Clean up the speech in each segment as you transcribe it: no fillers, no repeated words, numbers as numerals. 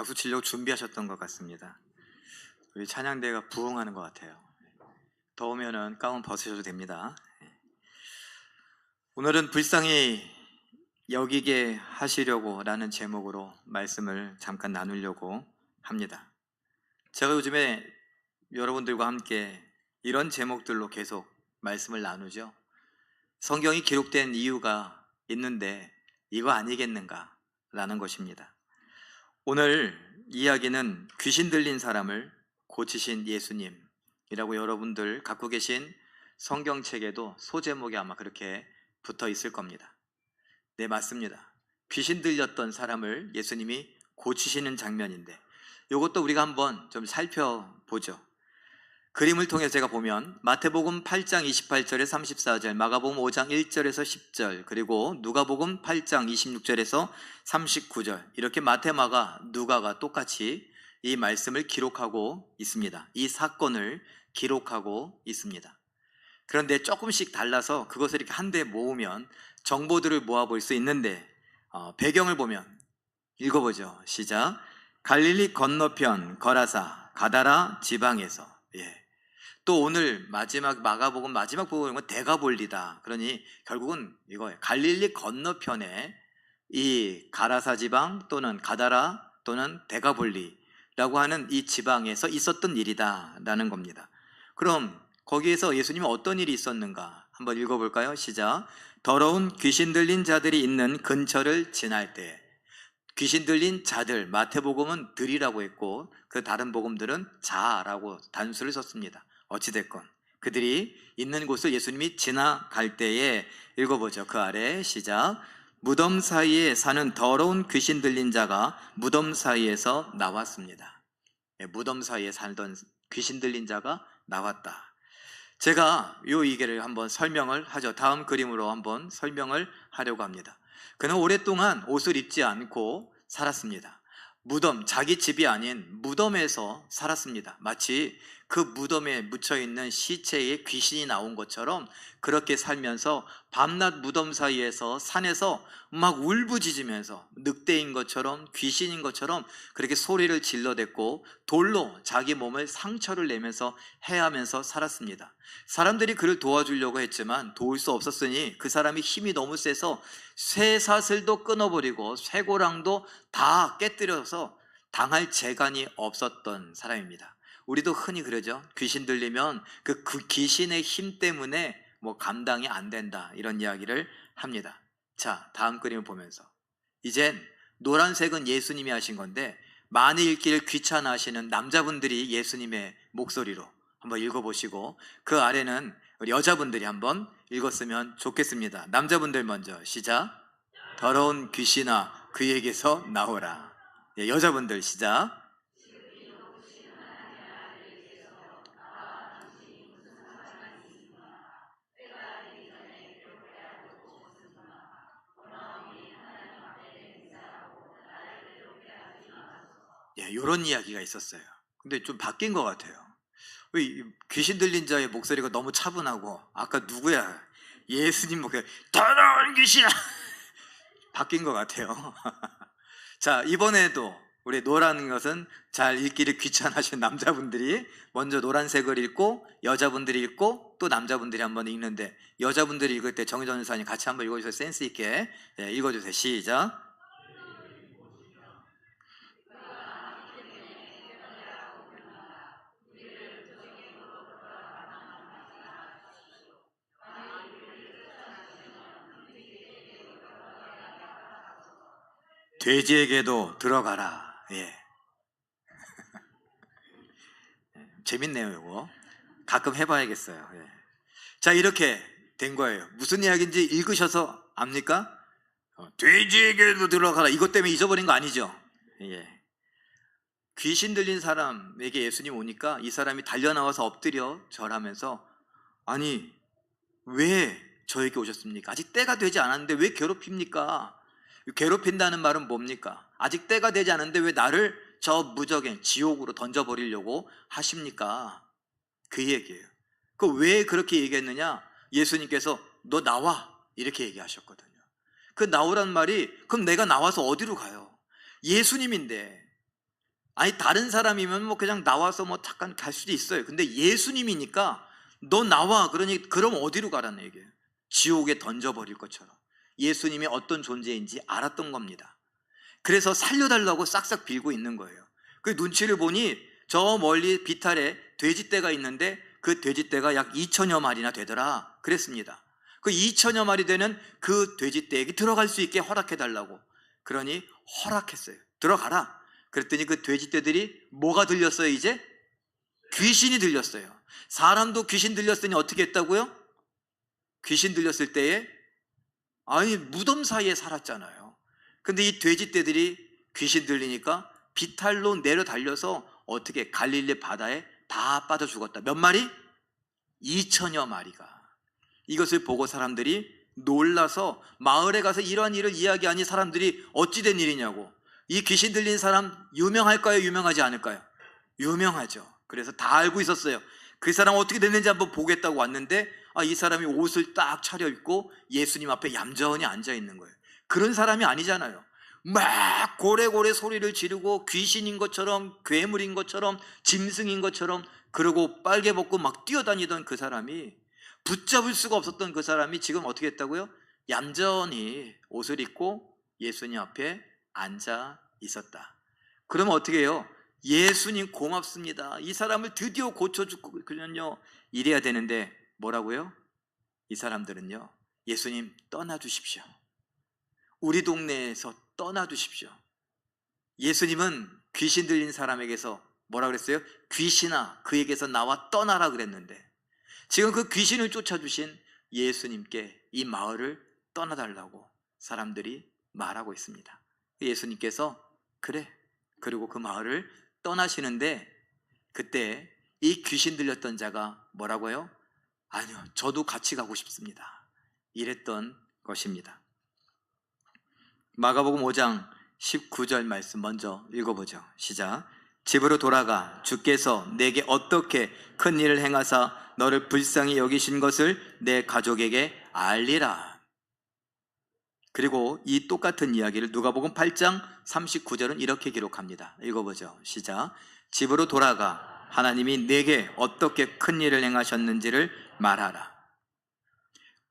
박수 치려고 준비하셨던 것 같습니다. 우리 찬양대가 부흥하는 것 같아요. 더우면은 가운 벗으셔도 됩니다. 오늘은 불쌍히 여기게 하시려고 라는 제목으로 말씀을 잠깐 나누려고 합니다. 제가 요즘에 여러분들과 함께 이런 제목들로 계속 말씀을 나누죠. 성경이 기록된 이유가 있는데 이거 아니겠는가 라는 것입니다. 오늘 이야기는 귀신 들린 사람을 고치신 예수님이라고 여러분들 갖고 계신 성경책에도 소제목이 아마 그렇게 붙어 있을 겁니다. 네, 맞습니다. 귀신 들렸던 사람을 예수님이 고치시는 장면인데 이것도 우리가 한번 좀 살펴보죠. 그림을 통해서 제가 보면 마태복음 8장 28절에서 34절, 마가복음 5장 1절에서 10절, 그리고 누가복음 8장 26절에서 39절, 이렇게 마태, 마가, 누가가 똑같이 이 말씀을 기록하고 있습니다. 이 사건을 기록하고 있습니다. 그런데 조금씩 달라서 그것을 이렇게 한데 모으면 정보들을 모아볼 수 있는데 배경을 보면 읽어보죠. 시작. 갈릴리 건너편 거라사 가다라 지방에서, 또 오늘 마지막 마가복음 마지막 부분은 데가볼리다. 그러니 결국은 이거예요. 갈릴리 건너편에 이 가라사 지방 또는 가다라 또는 데가볼리라고 하는 이 지방에서 있었던 일이다라는 겁니다. 그럼 거기에서 예수님은 어떤 일이 있었는가 한번 읽어볼까요? 시작. 더러운 귀신 들린 자들이 있는 근처를 지날 때, 귀신 들린 자들, 마태복음은 들이라고 했고 그 다른 복음들은 자라고 단수를 썼습니다. 어찌됐건 그들이 있는 곳을 예수님이 지나갈 때에 읽어보죠. 그 아래 시작. 무덤 사이에 사는 더러운 귀신 들린 자가 무덤 사이에서 나왔습니다. 무덤 사이에 살던 귀신 들린 자가 나왔다. 제가 이 얘기를 한번 설명을 하죠. 다음 그림으로 한번 설명을 하려고 합니다. 그는 오랫동안 옷을 입지 않고 살았습니다. 무덤, 자기 집이 아닌 무덤에서 살았습니다. 마치 그 무덤에 묻혀있는 시체에 귀신이 나온 것처럼 그렇게 살면서 밤낮 무덤 사이에서 산에서 막 울부짖으면서 늑대인 것처럼 귀신인 것처럼 그렇게 소리를 질러댔고 돌로 자기 몸을 상처를 내면서 해하면서 살았습니다. 사람들이 그를 도와주려고 했지만 도울 수 없었으니 그 사람이 힘이 너무 세서 쇠사슬도 끊어버리고 쇠고랑도 다 깨뜨려서 당할 재간이 없었던 사람입니다. 우리도 흔히 그러죠. 귀신 들리면 그 귀신의 힘 때문에 뭐 감당이 안 된다 이런 이야기를 합니다. 자, 다음 그림을 보면서 이젠 노란색은 예수님이 하신 건데 많이 읽기를 귀찮아하시는 남자분들이 예수님의 목소리로 한번 읽어보시고 그 아래는 우리 여자분들이 한번 읽었으면 좋겠습니다. 남자분들 먼저 시작. 더러운 귀신아 그에게서 나오라. 여자분들 시작. 이런 이야기가 있었어요. 근데 좀 바뀐 것 같아요. 왜 귀신 들린 자의 목소리가 너무 차분하고 아까 누구야? 예수님 목소리 더러운 귀신아 바뀐 것 같아요. 자, 이번에도 우리 노란 것은 잘 읽기를 귀찮아하시는 남자분들이 먼저 노란색을 읽고 여자분들이 읽고 또 남자분들이 한번 읽는데 여자분들이 읽을 때 정의전 전사님 같이 한번 읽어주세요. 센스 있게 읽어주세요. 시작. 돼지에게도 들어가라. 재밌네요. 이거 가끔 해봐야겠어요. 자, 이렇게 된 거예요. 무슨 이야기인지 읽으셔서 압니까? 돼지에게도 들어가라. 이것 때문에 잊어버린 거 아니죠? 귀신 들린 사람에게 예수님 오니까 이 사람이 달려나와서 엎드려 절하면서 아니 왜 저에게 오셨습니까? 아직 때가 되지 않았는데 왜 괴롭힙니까? 괴롭힌다는 말은 뭡니까? 아직 때가 되지 않았는데 왜 나를 저 무적행 지옥으로 던져버리려고 하십니까? 그 얘기예요. 그 왜 그렇게 얘기했느냐? 예수님께서 너 나와 이렇게 얘기하셨거든요. 그 나오란 말이 그럼 내가 나와서 어디로 가요? 예수님인데 아니 다른 사람이면 뭐 그냥 나와서 뭐 잠깐 갈 수도 있어요. 근데 예수님이니까 너 나와 그러니 그럼 어디로 가라는 얘기예요. 지옥에 던져버릴 것처럼. 예수님이 어떤 존재인지 알았던 겁니다. 그래서 살려달라고 싹싹 빌고 있는 거예요. 그 눈치를 보니 저 멀리 비탈에 돼지떼가 있는데 그 돼지떼가 약 2천여 마리나 되더라 그랬습니다. 그 2천여 마리 되는 그 돼지떼에게 들어갈 수 있게 허락해달라고. 그러니 허락했어요. 들어가라. 그랬더니 그 돼지떼들이 뭐가 들렸어요 이제? 귀신이 들렸어요. 사람도 귀신 들렸으니 어떻게 했다고요? 귀신 들렸을 때에 아니 무덤 사이에 살았잖아요. 근데 이 돼지떼들이 귀신 들리니까 비탈로 내려 달려서 어떻게 갈릴리 바다에 다 빠져 죽었다. 몇 마리? 2천여 마리가. 이것을 보고 사람들이 놀라서 마을에 가서 이러한 일을 이야기하니 사람들이 어찌 된 일이냐고. 이 귀신 들린 사람 유명할까요? 유명하지 않을까요? 유명하죠. 그래서 다 알고 있었어요. 그 사람 어떻게 됐는지 한번 보겠다고 왔는데 이 사람이 옷을 딱 차려입고 예수님 앞에 얌전히 앉아 있는 거예요. 그런 사람이 아니잖아요. 막 고래고래 소리를 지르고 귀신인 것처럼 괴물인 것처럼 짐승인 것처럼 그러고 빨개 벗고 막 뛰어다니던 그 사람이, 붙잡을 수가 없었던 그 사람이 지금 어떻게 했다고요? 얌전히 옷을 입고 예수님 앞에 앉아 있었다. 그러면 어떻게 해요? 예수님 고맙습니다. 이 사람을 드디어 고쳐주고 그러면요 이래야 되는데 뭐라고요? 이 사람들은요 예수님 떠나주십시오. 우리 동네에서 떠나주십시오. 예수님은 귀신 들린 사람에게서 뭐라 그랬어요? 귀신아 그에게서 나와 떠나라 그랬는데 지금 그 귀신을 쫓아주신 예수님께 이 마을을 떠나달라고 사람들이 말하고 있습니다. 예수님께서 그래 그리고 그 마을을 떠나시는데 그때 이 귀신 들렸던 자가 뭐라고요? 아니요 저도 같이 가고 싶습니다 이랬던 것입니다. 마가복음 5장 19절 말씀 먼저 읽어보죠. 시작. 집으로 돌아가 주께서 내게 어떻게 큰 일을 행하사 너를 불쌍히 여기신 것을 내 가족에게 알리라. 그리고 이 똑같은 이야기를 누가복음 8장 39절은 이렇게 기록합니다. 읽어보죠. 시작. 집으로 돌아가 하나님이 내게 어떻게 큰 일을 행하셨는지를 말하라.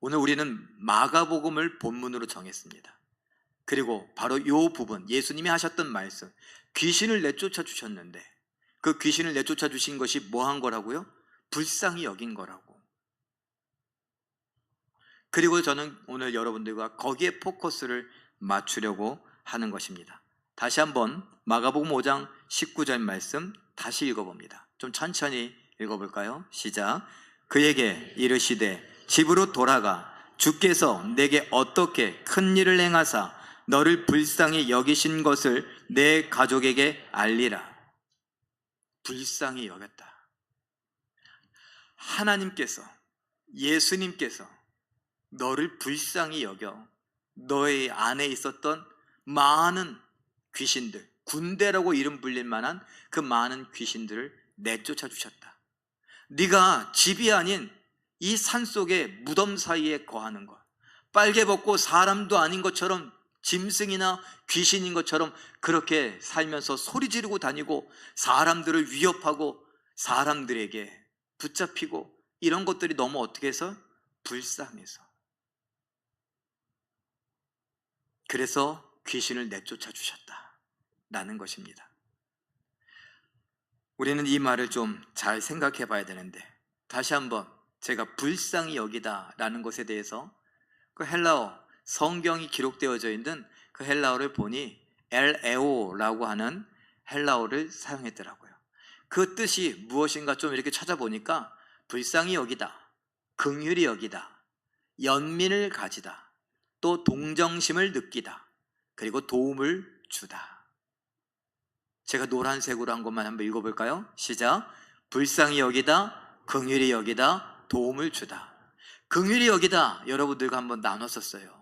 오늘 우리는 마가복음을 본문으로 정했습니다. 그리고 바로 이 부분 예수님이 하셨던 말씀, 귀신을 내쫓아 주셨는데 그 귀신을 내쫓아 주신 것이 뭐 한 거라고요? 불쌍히 여긴 거라고. 그리고 저는 오늘 여러분들과 거기에 포커스를 맞추려고 하는 것입니다. 다시 한번 마가복음 5장 19절 말씀 다시 읽어봅니다. 좀 천천히 읽어볼까요? 시작. 그에게 이르시되 집으로 돌아가 주께서 내게 어떻게 큰 일을 행하사 너를 불쌍히 여기신 것을 내 가족에게 알리라. 불쌍히 여겼다. 하나님께서, 예수님께서 너를 불쌍히 여겨 너의 안에 있었던 많은 귀신들, 군대라고 이름 불릴 만한 그 많은 귀신들을 내쫓아 주셨다. 네가 집이 아닌 이 산속의 무덤 사이에 거하는 것, 빨개 벗고 사람도 아닌 것처럼 짐승이나 귀신인 것처럼 그렇게 살면서 소리 지르고 다니고 사람들을 위협하고 사람들에게 붙잡히고 이런 것들이 너무 어떻게 해서 불쌍해서 그래서 귀신을 내쫓아 주셨다라는 것입니다. 우리는 이 말을 좀 잘 생각해 봐야 되는데 다시 한번 제가 불쌍히 여기다라는 것에 대해서 그 헬라어 성경이 기록되어져 있는 그 헬라어를 보니 엘에오라고 하는 헬라어를 사용했더라고요. 그 뜻이 무엇인가 좀 이렇게 찾아보니까 불쌍히 여기다, 긍휼히 여기다, 연민을 가지다, 또 동정심을 느끼다, 그리고 도움을 주다. 제가 노란색으로 한 것만 한번 읽어볼까요? 시작. 불쌍히 여기다, 긍휼히 여기다, 도움을 주다. 긍휼히 여기다 여러분들과 한번 나눴었어요.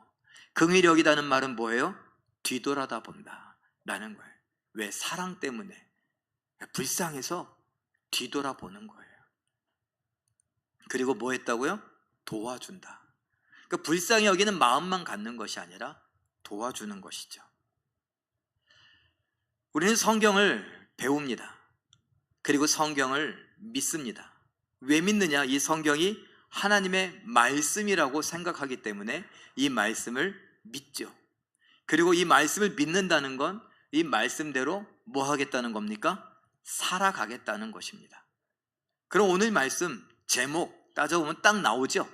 긍휼히 여기다는 말은 뭐예요? 뒤돌아다 본다 라는 거예요. 왜? 사랑 때문에 불쌍해서 뒤돌아보는 거예요. 그리고 뭐 했다고요? 도와준다. 그러니까 불쌍히 여기는 마음만 갖는 것이 아니라 도와주는 것이죠. 우리는 성경을 배웁니다. 그리고 성경을 믿습니다. 왜 믿느냐? 이 성경이 하나님의 말씀이라고 생각하기 때문에 이 말씀을 믿죠. 그리고 이 말씀을 믿는다는 건 이 말씀대로 뭐 하겠다는 겁니까? 살아가겠다는 것입니다. 그럼 오늘 말씀 제목 따져보면 딱 나오죠.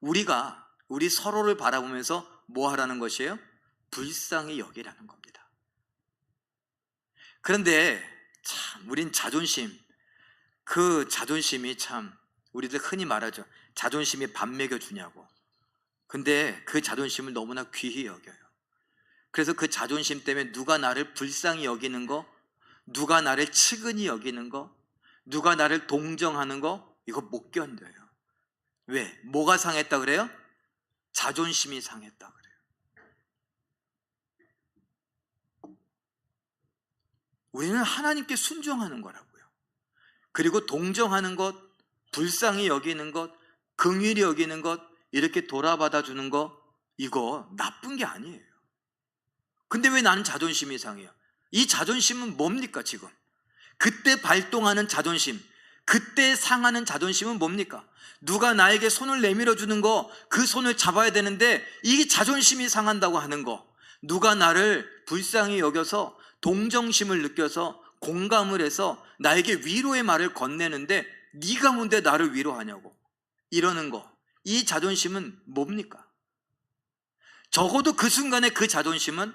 우리 서로를 바라보면서 뭐 하라는 것이에요? 불쌍히 여기라는 겁니다. 그런데 참 우린 자존심, 그 자존심이 참 우리들 흔히 말하죠. 자존심이 밥 먹여주냐고. 근데 그 자존심을 너무나 귀히 여겨요. 그래서 그 자존심 때문에 누가 나를 불쌍히 여기는 거, 누가 나를 측은히 여기는 거, 누가 나를 동정하는 거, 이거 못 견뎌요. 왜? 뭐가 상했다 그래요? 자존심이 상했다 그래요. 우리는 하나님께 순종하는 거라고요. 그리고 동정하는 것, 불쌍히 여기는 것, 긍휼히 여기는 것, 이렇게 돌아받아 주는 거, 이거 나쁜 게 아니에요. 근데 왜 나는 자존심이 상해요? 이 자존심은 뭡니까 지금? 그때 발동하는 자존심, 그때 상하는 자존심은 뭡니까? 누가 나에게 손을 내밀어 주는 거, 그 손을 잡아야 되는데 이게 자존심이 상한다고 하는 거, 누가 나를 불쌍히 여겨서 동정심을 느껴서 공감을 해서 나에게 위로의 말을 건네는데 네가 뭔데 나를 위로하냐고 이러는 거, 이 자존심은 뭡니까? 적어도 그 순간에 그 자존심은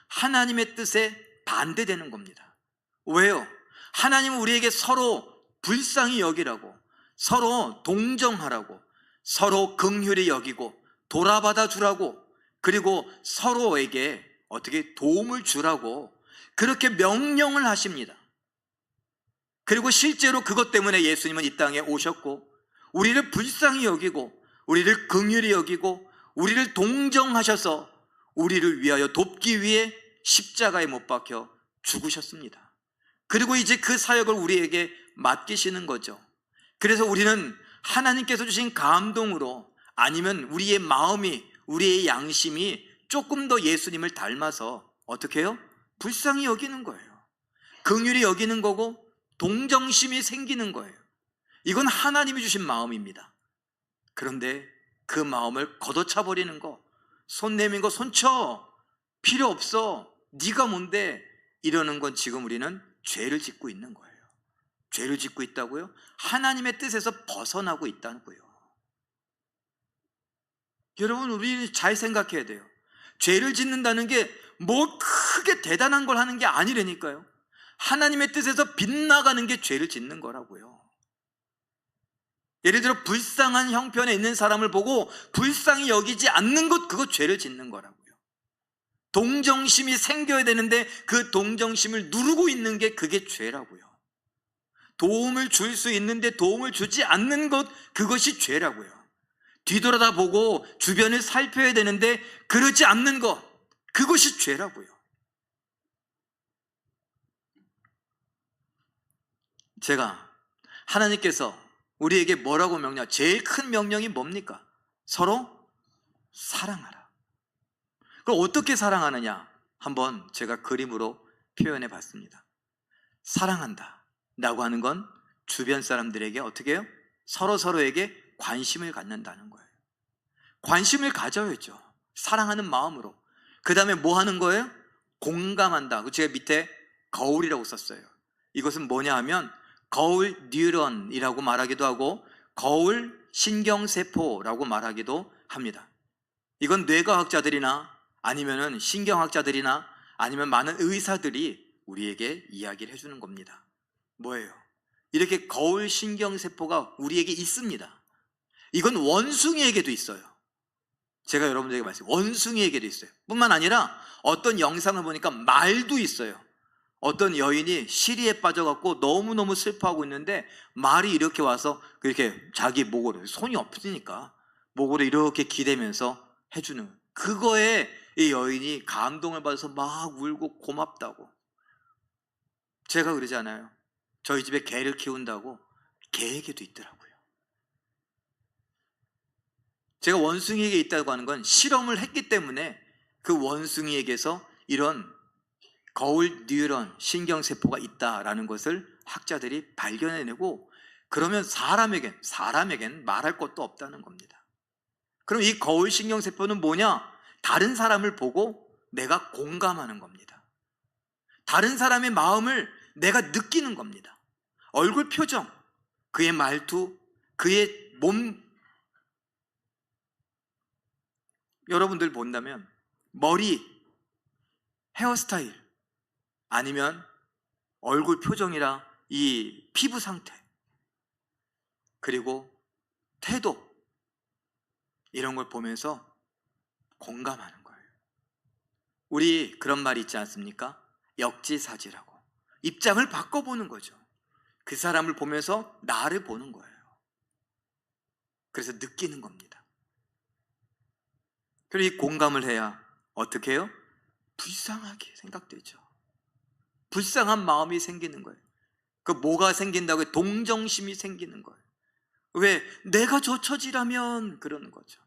하나님의 뜻에 반대되는 겁니다. 왜요? 하나님은 우리에게 서로 불쌍히 여기라고, 서로 동정하라고, 서로 긍휼히 여기고 돌아받아 주라고, 그리고 서로에게 어떻게 도움을 주라고 그렇게 명령을 하십니다. 그리고 실제로 그것 때문에 예수님은 이 땅에 오셨고 우리를 불쌍히 여기고 우리를 긍휼히 여기고 우리를 동정하셔서 우리를 위하여 돕기 위해 십자가에 못 박혀 죽으셨습니다. 그리고 이제 그 사역을 우리에게 맡기시는 거죠. 그래서 우리는 하나님께서 주신 감동으로, 아니면 우리의 마음이, 우리의 양심이 조금 더 예수님을 닮아서 어떻게 해요? 불쌍히 여기는 거예요. 긍휼히 여기는 거고 동정심이 생기는 거예요. 이건 하나님이 주신 마음입니다. 그런데 그 마음을 걷어차 버리는 거, 손 내민 거 손쳐, 필요 없어, 네가 뭔데, 이러는 건 지금 우리는 죄를 짓고 있는 거예요. 죄를 짓고 있다고요? 하나님의 뜻에서 벗어나고 있다고요. 여러분, 우리 잘 생각해야 돼요. 죄를 짓는다는 게 뭐 크게 대단한 걸 하는 게 아니라니까요. 하나님의 뜻에서 빗나가는 게 죄를 짓는 거라고요. 예를 들어 불쌍한 형편에 있는 사람을 보고 불쌍히 여기지 않는 것, 그거 죄를 짓는 거라고요. 동정심이 생겨야 되는데 그 동정심을 누르고 있는 게, 그게 죄라고요. 도움을 줄 수 있는데 도움을 주지 않는 것, 그것이 죄라고요. 뒤돌아다 보고 주변을 살펴야 되는데 그러지 않는 것, 그것이 죄라고요. 제가, 하나님께서 우리에게 뭐라고 명령, 제일 큰 명령이 뭡니까? 서로 사랑하라. 그럼 어떻게 사랑하느냐? 한번 제가 그림으로 표현해 봤습니다. 사랑한다 라고 하는 건 주변 사람들에게 어떻게 해요? 서로에게 관심을 갖는다는 거예요. 관심을 가져야죠. 사랑하는 마음으로. 그 다음에 뭐 하는 거예요? 공감한다. 제가 밑에 거울이라고 썼어요. 이것은 뭐냐 하면 거울 뉴런이라고 말하기도 하고 거울 신경세포라고 말하기도 합니다. 이건 뇌과학자들이나 아니면은 신경학자들이나 아니면 많은 의사들이 우리에게 이야기를 해주는 겁니다. 뭐예요? 이렇게 거울 신경세포가 우리에게 있습니다. 이건 원숭이에게도 있어요. 제가 여러분들에게 말씀드려요. 원숭이에게도 있어요. 뿐만 아니라 어떤 영상을 보니까 말도 있어요. 어떤 여인이 시리에 빠져갖고 너무너무 슬퍼하고 있는데 말이 이렇게 와서 그렇게 자기 목으로, 손이 없으니까 목으로 이렇게 기대면서 해주는, 그거에 이 여인이 감동을 받아서 막 울고 고맙다고. 제가 그러지 않아요? 저희 집에 개를 키운다고 개에게도 있더라고요. 제가 원숭이에게 있다고 하는 건 실험을 했기 때문에 그 원숭이에게서 이런 거울 뉴런 신경세포가 있다라는 것을 학자들이 발견해내고, 그러면 사람에겐 말할 것도 없다는 겁니다. 그럼 이 거울 신경세포는 뭐냐? 다른 사람을 보고 내가 공감하는 겁니다. 다른 사람의 마음을 내가 느끼는 겁니다. 얼굴 표정, 그의 말투, 그의 몸, 여러분들 본다면 머리, 헤어스타일, 아니면 얼굴 표정이랑 이 피부 상태, 그리고 태도, 이런 걸 보면서 공감하는 거예요. 우리 그런 말 있지 않습니까? 역지사지라고. 입장을 바꿔보는 거죠. 그 사람을 보면서 나를 보는 거예요. 그래서 느끼는 겁니다. 그리고 이 공감을 해야 어떻게 해요? 불쌍하게 생각되죠. 불쌍한 마음이 생기는 거예요. 그 뭐가 생긴다고요? 동정심이 생기는 거예요. 왜? 내가 저 처지라면 그러는 거죠.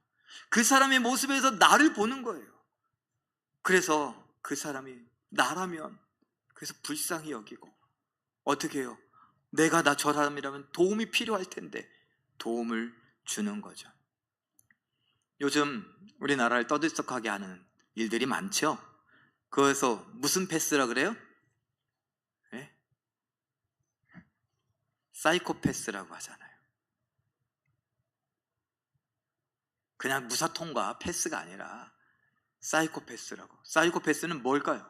그 사람의 모습에서 나를 보는 거예요. 그래서 그 사람이 나라면, 그래서 불쌍히 여기고, 어떻게 해요? 내가 저 사람이라면 도움이 필요할 텐데 도움을 주는 거죠. 요즘 우리나라를 떠들썩하게 하는 일들이 많죠. 그래서 무슨 패스라 그래요? 네? 사이코패스라고 하잖아요. 그냥 무사통과 패스가 아니라 사이코패스라고. 사이코패스는 뭘까요?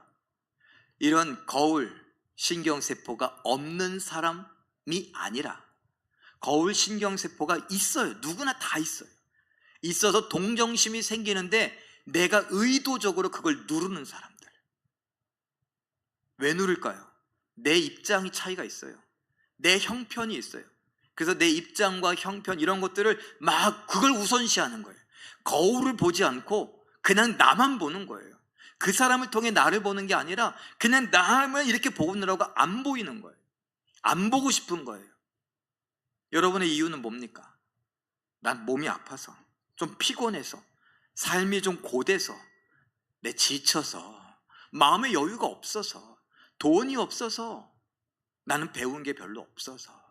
이런 거울 신경세포가 없는 사람이 아니라 거울 신경세포가 있어요. 누구나 다 있어요. 있어서 동정심이 생기는데 내가 의도적으로 그걸 누르는 사람들. 왜 누를까요? 내 입장이 차이가 있어요. 내 형편이 있어요. 그래서 내 입장과 형편, 이런 것들을 막 그걸 우선시하는 거예요. 거울을 보지 않고 그냥 나만 보는 거예요. 그 사람을 통해 나를 보는 게 아니라 그냥 나만 이렇게 보느라고 안 보이는 거예요. 안 보고 싶은 거예요. 여러분의 이유는 뭡니까? 난 몸이 아파서, 좀 피곤해서, 삶이 좀 고돼서, 내 지쳐서, 마음의 여유가 없어서, 돈이 없어서, 나는 배운 게 별로 없어서.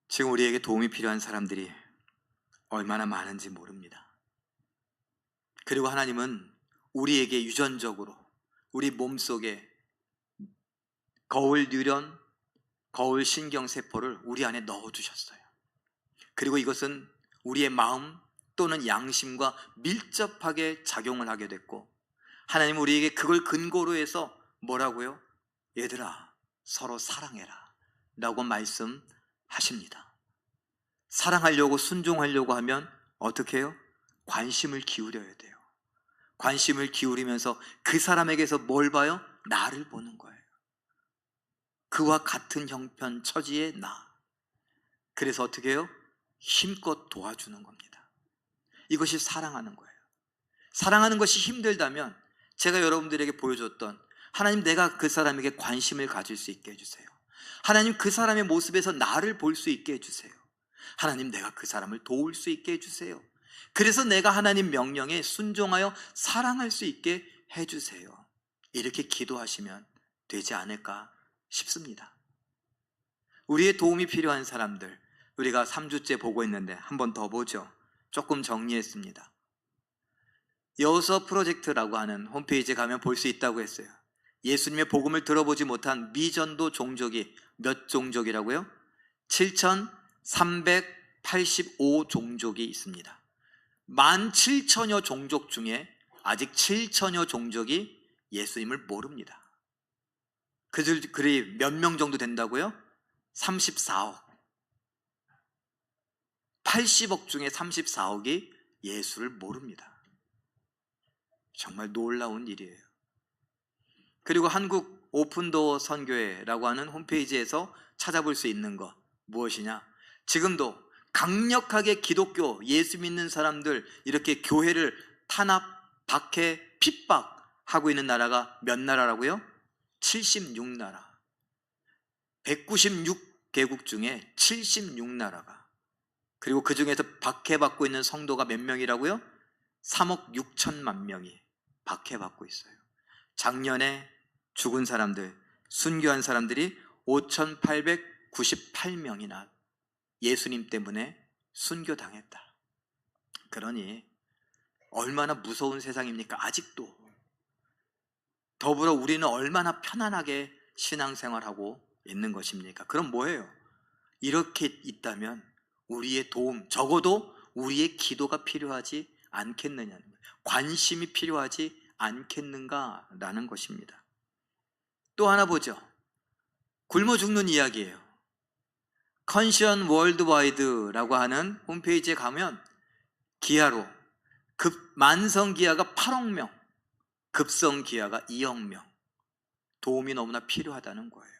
지금 우리에게 도움이 필요한 사람들이 얼마나 많은지 모릅니다. 그리고 하나님은 우리에게 유전적으로 우리 몸속에 거울 뉴런, 거울 신경세포를 우리 안에 넣어두셨어요. 그리고 이것은 우리의 마음 또는 양심과 밀접하게 작용을 하게 됐고, 하나님은 우리에게 그걸 근거로 해서 뭐라고요? 얘들아, 서로 사랑해라 라고 말씀하십니다. 사랑하려고, 순종하려고 하면 어떻게 해요? 관심을 기울여야 돼요. 관심을 기울이면서 그 사람에게서 뭘 봐요? 나를 보는 거예요. 그와 같은 형편 처지의 나. 그래서 어떻게 해요? 힘껏 도와주는 겁니다. 이것이 사랑하는 거예요. 사랑하는 것이 힘들다면 제가 여러분들에게 보여줬던, 하나님, 내가 그 사람에게 관심을 가질 수 있게 해주세요. 하나님, 그 사람의 모습에서 나를 볼 수 있게 해주세요. 하나님, 내가 그 사람을 도울 수 있게 해주세요. 그래서 내가 하나님 명령에 순종하여 사랑할 수 있게 해주세요. 이렇게 기도하시면 되지 않을까 싶습니다. 우리의 도움이 필요한 사람들, 우리가 3주째 보고 있는데 한 번 더 보죠. 조금 정리했습니다. 여호수아 프로젝트라고 하는 홈페이지에 가면 볼 수 있다고 했어요. 예수님의 복음을 들어보지 못한 미전도 종족이 몇 종족이라고요? 7,385 종족이 있습니다. 17,000여 종족 중에 아직 7,000여 종족이 예수님을 모릅니다. 그들이 몇 명 정도 된다고요? 34억. 80억 중에 34억이 예수를 모릅니다. 정말 놀라운 일이에요. 그리고 한국 오픈도어 선교회라고 하는 홈페이지에서 찾아볼 수 있는 것 무엇이냐? 지금도 강력하게 기독교, 예수 믿는 사람들 이렇게 교회를 탄압, 박해, 핍박하고 있는 나라가 몇 나라라고요? 76나라. 196개국 중에 76나라가 그리고 그 중에서 박해받고 있는 성도가 몇 명이라고요? 3억 6천만 명이 박해받고 있어요. 작년에 죽은 사람들, 순교한 사람들이 5,898명이나 예수님 때문에 순교당했다. 그러니 얼마나 무서운 세상입니까? 아직도. 더불어 우리는 얼마나 편안하게 신앙생활하고 있는 것입니까? 그럼 뭐예요? 이렇게 있다면 우리의 도움, 적어도 우리의 기도가 필요하지 않겠느냐는 거예요. 관심이 필요하지 않겠는가라는 것입니다. 또 하나 보죠. 굶어 죽는 이야기예요. 컨션 월드와이드라고 하는 홈페이지에 가면 기아로 만성 기아가 8억 명, 급성 기아가 2억 명, 도움이 너무나 필요하다는 거예요.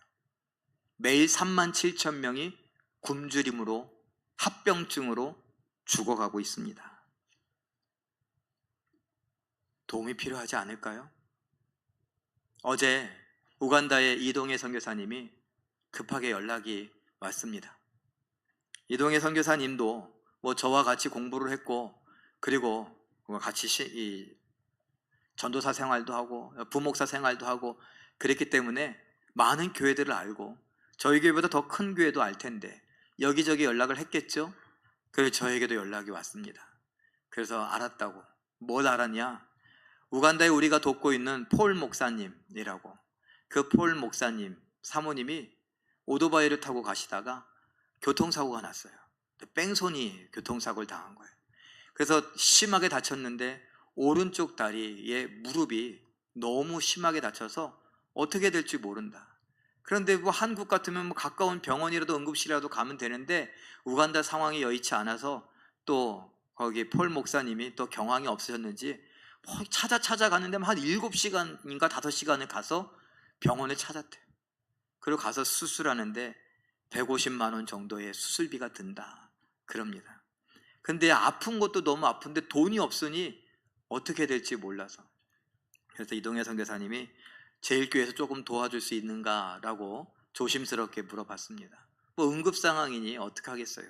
매일 3만 7천 명이 굶주림으로, 합병증으로 죽어가고 있습니다. 도움이 필요하지 않을까요? 어제 우간다의 이동혜 선교사님이 급하게 연락이 왔습니다. 이동혜 선교사님도 저와 같이 공부를 했고, 그리고 같이 전도사 생활도 하고 부목사 생활도 하고 그랬기 때문에 많은 교회들을 알고, 저희 교회보다 더 큰 교회도 알 텐데 여기저기 연락을 했겠죠. 그래서 저에게도 연락이 왔습니다. 그래서 알았다고. 뭘 알았냐? 우간다에 우리가 돕고 있는 폴 목사님이라고, 그 폴 목사님 사모님이 오토바이를 타고 가시다가 교통사고가 났어요. 뺑소니 교통사고를 당한 거예요. 그래서 심하게 다쳤는데 오른쪽 다리에 무릎이 너무 심하게 다쳐서 어떻게 될지 모른다. 그런데 한국 같으면 가까운 병원이라도 응급실이라도 가면 되는데 우간다 상황이 여의치 않아서 또 거기 폴 목사님이 또 경황이 없으셨는지 찾아가는데 한 7시간인가 5시간을 가서 병원을 찾았대요. 그리고 가서 수술하는데 150만 원 정도의 수술비가 든다 그럽니다. 근데 아픈 것도 너무 아픈데 돈이 없으니 어떻게 될지 몰라서, 그래서 이동혜 선교사님이 제일교회에서 조금 도와줄 수 있는가라고 조심스럽게 물어봤습니다. 응급 상황이니 어떻게 하겠어요.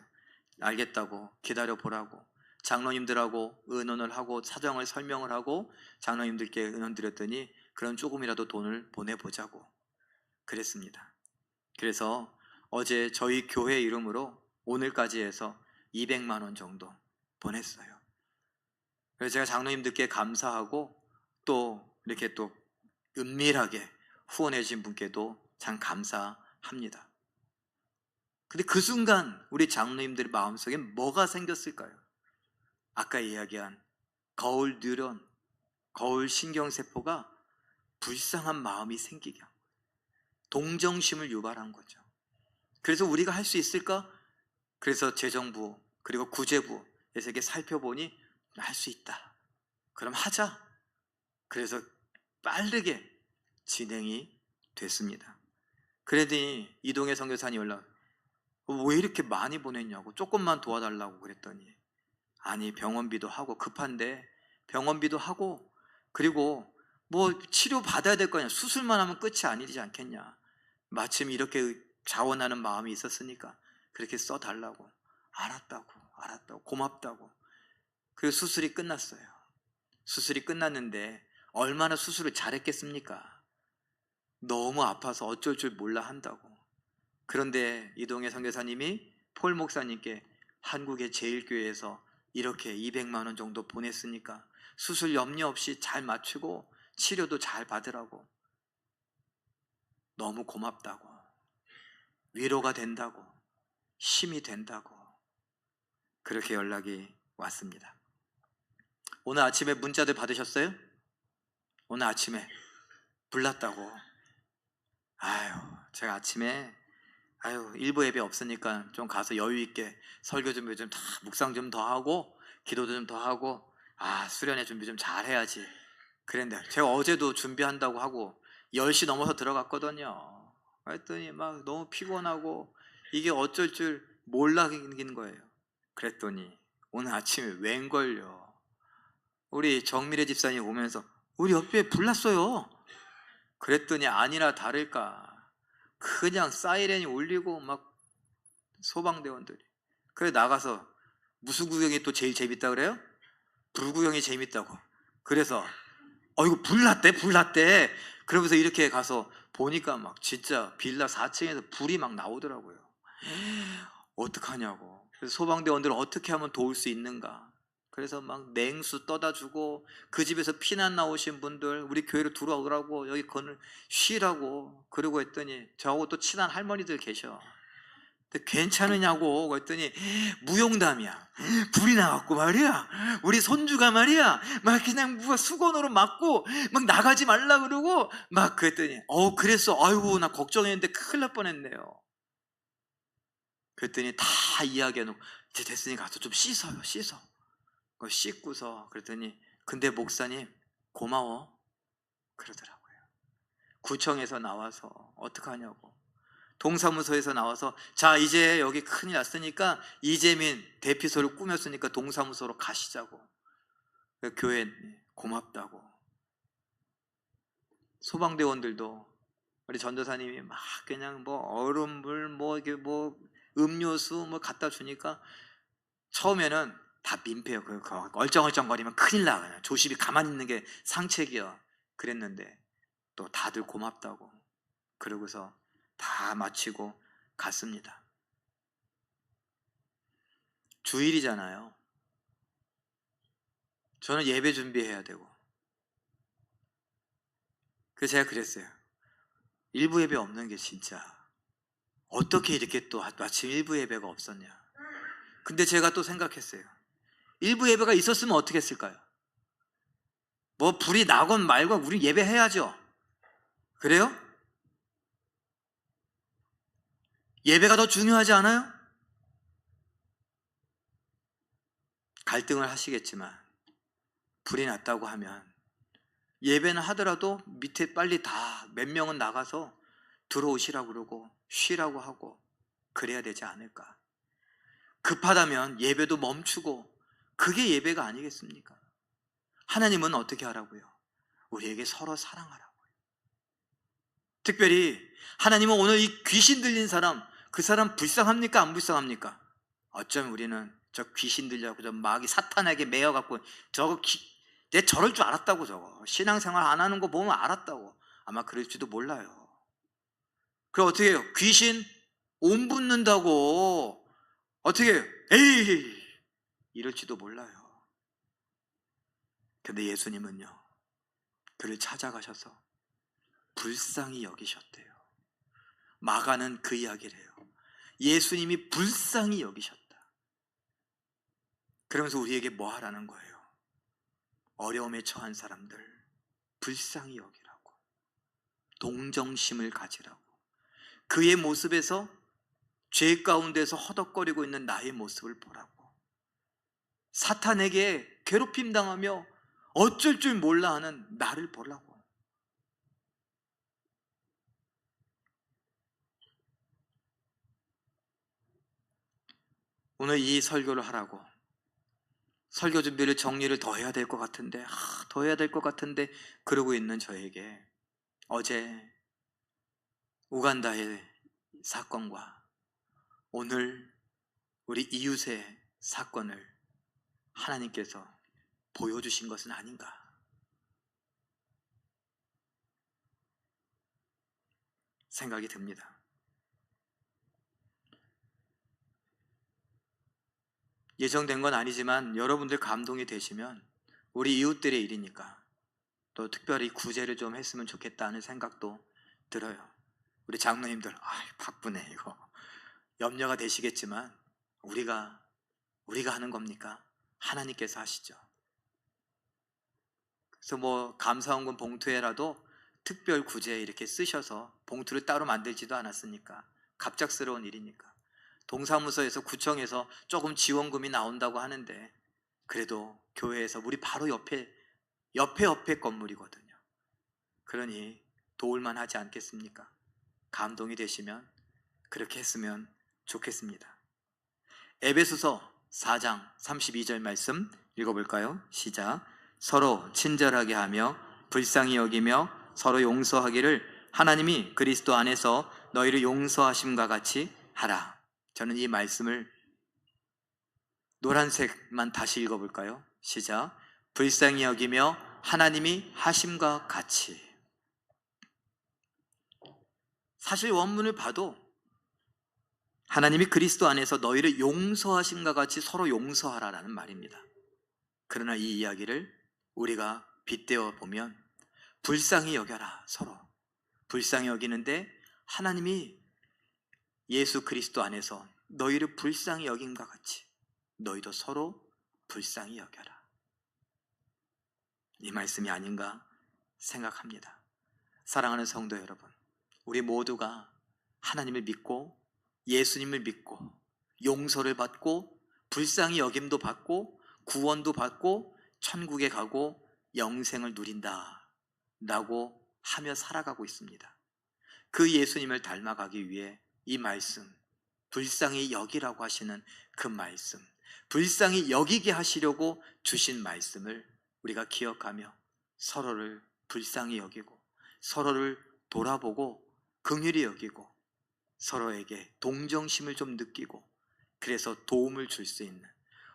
알겠다고 기다려보라고 장로님들하고 의논을 하고 사정을 설명을 하고 장로님들께 의논드렸더니 그럼 조금이라도 돈을 보내보자고 그랬습니다. 그래서 어제 저희 교회 이름으로 오늘까지 해서 200만 원 정도 보냈어요. 그래서 제가 장로님들께 감사하고 또 이렇게 또 은밀하게 후원해 주신 분께도 참 감사합니다. 근데 그 순간 우리 장로님들 마음속에 뭐가 생겼을까요? 아까 이야기한 거울 뉴런, 거울 신경세포가 불쌍한 마음이 생기게 한 거예요. 동정심을 유발한 거죠. 그래서 우리가 할 수 있을까? 그래서 재정부 그리고 구제부에서 이렇게 살펴보니 할 수 있다. 그럼 하자. 그래서 빠르게 진행이 됐습니다. 그러더니 이동혜 선교사님 연락, 왜 이렇게 많이 보냈냐고, 조금만 도와달라고 그랬더니, 아니 병원비도 하고 급한데 병원비도 하고 그리고 치료 받아야 될 거 아니야. 수술만 하면 끝이 아니지 않겠냐. 마침 이렇게 자원하는 마음이 있었으니까 그렇게 써달라고. 알았다고 고맙다고. 그리고 수술이 끝났어요. 수술이 끝났는데 얼마나 수술을 잘했겠습니까? 너무 아파서 어쩔 줄 몰라 한다고. 그런데 이동혜 선교사님이 폴 목사님께 한국의 제일교회에서 이렇게 200만 원 정도 보냈으니까 수술 염려 없이 잘 맞추고 치료도 잘 받으라고, 너무 고맙다고, 위로가 된다고, 힘이 된다고 그렇게 연락이 왔습니다. 오늘 아침에 문자들 받으셨어요? 오늘 아침에 불났다고. 제가 아침에 일부 예배 없으니까 좀 가서 여유 있게 설교 준비 좀 다 묵상 좀 더 하고 기도도 좀 더 하고 수련회 준비 좀 잘 해야지 그랬는데, 제가 어제도 준비한다고 하고 10시 넘어서 들어갔거든요. 그랬더니 막 너무 피곤하고 이게 어쩔 줄 몰라긴 거예요. 그랬더니 오늘 아침에 웬걸요, 우리 정미래 집사님 오면서 우리 옆에 불났어요. 그랬더니 아니나 다를까 그냥 사이렌이 울리고 막 소방대원들이. 그래 나가서 무슨 구경이 또 제일 재밌다 그래요? 불구경이 재밌다고. 그래서 이거 불났대. 그러면서 이렇게 가서 보니까 막 진짜 빌라 4층에서 불이 막 나오더라고요. 어떡하냐고. 그래서 소방대원들을 어떻게 하면 도울 수 있는가. 그래서 막 냉수 떠다 주고, 그 집에서 피난 나오신 분들 우리 교회로 들어오라고, 여기 건을 쉬라고 그러고 했더니, 저하고 또 친한 할머니들 계셔. 근데 괜찮으냐고 그랬더니 무용담이야. 불이 나갖고 말이야, 우리 손주가 말이야 막 그냥 누가 수건으로 맞고 막 나가지 말라 그러고 막 그랬더니 그랬어. 아이고 나 걱정했는데 큰일 날 뻔했네요. 그랬더니 다 이야기해놓고, 이제 됐으니 가서 좀 씻어요. 그거 씻고서 그랬더니, 근데 목사님 고마워 그러더라고요. 구청에서 나와서 어떡하냐고, 동사무소에서 나와서, 자 이제 여기 큰일 났으니까 이재민 대피소를 꾸몄으니까 동사무소로 가시자고. 교회 고맙다고. 소방대원들도 우리 전도사님이 막 그냥 뭐 얼음물 뭐 이게 뭐 음료수 뭐 갖다 주니까 처음에는 다 민폐요. 얼쩡얼쩡거리면 큰일 나. 그냥 조심히 가만히 있는 게 상책이야. 그랬는데 또 다들 고맙다고 그러고서 다 마치고 갔습니다. 주일이잖아요. 저는 예배 준비해야 되고. 그래서 제가 그랬어요. 일부 예배 없는 게 진짜 어떻게 이렇게 또 마침 일부 예배가 없었냐. 근데 제가 또 생각했어요. 일부 예배가 있었으면 어떻게 했을까요? 뭐 불이 나건 말건 우리 예배해야죠. 그래요? 예배가 더 중요하지 않아요? 갈등을 하시겠지만 불이 났다고 하면 예배는 하더라도 밑에 빨리 다 몇 명은 나가서 들어오시라고 그러고 쉬라고 하고 그래야 되지 않을까. 급하다면 예배도 멈추고, 그게 예배가 아니겠습니까? 하나님은 어떻게 하라고요? 우리에게 서로 사랑하라고요. 특별히 하나님은 오늘 이 귀신 들린 사람, 그 사람 불쌍합니까? 안 불쌍합니까? 어쩌면 우리는 저 귀신 들려고 저 마귀 사탄에게 매여갖고 내 저럴 줄 알았다고, 저거 신앙생활 안 하는 거 보면 알았다고 아마 그럴지도 몰라요. 그럼 어떻게 해요? 귀신 온 붙는다고 어떻게 해요? 에이 이럴지도 몰라요. 근데 예수님은요, 그를 찾아가셔서 불쌍히 여기셨대요. 마가는 그 이야기를 해요. 예수님이 불쌍히 여기셨다. 그러면서 우리에게 뭐 하라는 거예요? 어려움에 처한 사람들 불쌍히 여기라고, 동정심을 가지라고, 그의 모습에서, 죄 가운데서 허덕거리고 있는 나의 모습을 보라고, 사탄에게 괴롭힘 당하며 어쩔 줄 몰라 하는 나를 보라고. 오늘 이 설교를 하라고, 설교 준비를 정리를 더 해야 될 것 같은데, 더 해야 될 것 같은데 그러고 있는 저에게 어제 우간다의 사건과 오늘 우리 이웃의 사건을 하나님께서 보여주신 것은 아닌가 생각이 듭니다. 예정된 건 아니지만 여러분들 감동이 되시면 우리 이웃들의 일이니까 또 특별히 구제를 좀 했으면 좋겠다는 생각도 들어요. 우리 장로님들 바쁘네 이거 염려가 되시겠지만 우리가 하는 겁니까? 하나님께서 하시죠. 그래서 뭐 감사원금 봉투에라도 특별 구제 이렇게 쓰셔서, 봉투를 따로 만들지도 않았으니까 갑작스러운 일이니까 동사무소에서 구청에서 조금 지원금이 나온다고 하는데, 그래도 교회에서 우리 바로 옆에 건물이거든요. 그러니 도울만 하지 않겠습니까? 감동이 되시면 그렇게 했으면 좋겠습니다. 에베소서 4장 32절 말씀 읽어볼까요? 시작. 서로 친절하게 하며 불쌍히 여기며 서로 용서하기를 하나님이 그리스도 안에서 너희를 용서하심과 같이 하라. 저는 이 말씀을 노란색만 다시 읽어볼까요? 시작. 불쌍히 여기며 하나님이 하심과 같이. 사실 원문을 봐도 하나님이 그리스도 안에서 너희를 용서하심과 같이 서로 용서하라라는 말입니다. 그러나 이 이야기를 우리가 빗대어 보면 불쌍히 여겨라, 서로 불쌍히 여기는데 하나님이 예수 그리스도 안에서 너희를 불쌍히 여김과 같이 너희도 서로 불쌍히 여겨라. 이 말씀이 아닌가 생각합니다. 사랑하는 성도 여러분, 우리 모두가 하나님을 믿고 예수님을 믿고 용서를 받고 불쌍히 여김도 받고 구원도 받고 천국에 가고 영생을 누린다 라고 하며 살아가고 있습니다. 그 예수님을 닮아가기 위해 이 말씀, 불쌍히 여기라고 하시는 그 말씀, 불쌍히 여기게 하시려고 주신 말씀을 우리가 기억하며 서로를 불쌍히 여기고 서로를 돌아보고 긍휼히 여기고 서로에게 동정심을 좀 느끼고 그래서 도움을 줄 수 있는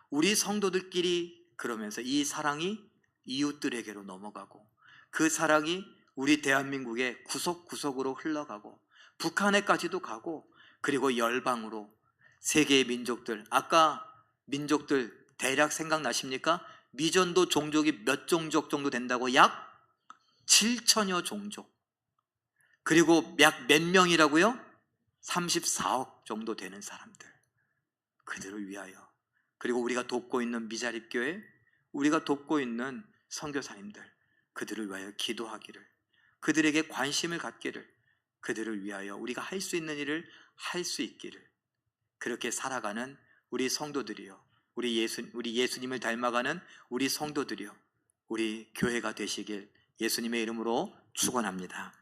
우리 성도들끼리, 그러면서 이 사랑이 이웃들에게로 넘어가고 그 사랑이 우리 대한민국의 구석구석으로 흘러가고 북한에까지도 가고 그리고 열방으로 세계의 민족들, 아까 민족들 대략 생각나십니까? 미전도 종족이 몇 종족 정도 된다고? 약 7천여 종족. 그리고 약 몇 명이라고요? 34억 정도 되는 사람들, 그들을 위하여, 그리고 우리가 돕고 있는 미자립교회, 우리가 돕고 있는 선교사님들, 그들을 위하여 기도하기를, 그들에게 관심을 갖기를, 그들을 위하여 우리가 할 수 있는 일을 할 수 있기를, 그렇게 살아가는 우리 성도들이요, 우리 예수님을 닮아가는 우리 성도들이요, 우리 교회가 되시길 예수님의 이름으로 축원합니다.